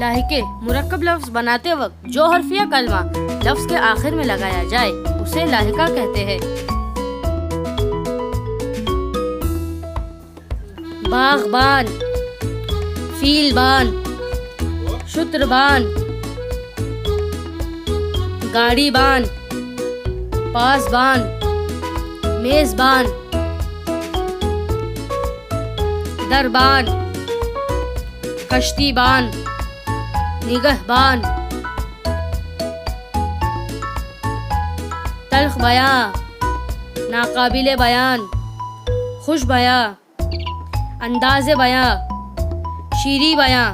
लाहिके मुरक्कब लफ्ज़ बनाते वक्त जो हर्फिया कलमा लफ्ज़ के आखिर में लगाया जाए उसे लाहिका कहते हैं। बागबान, फीलबान, शुत्रबान, गाड़ीबान, पासबान, मेज़बान, दरबान, कश्तीबान, निगहबान, तल्ख बयां, नाकाबिले बयान, खुश बयां, अंदाज़े बयां, शीरी बयां,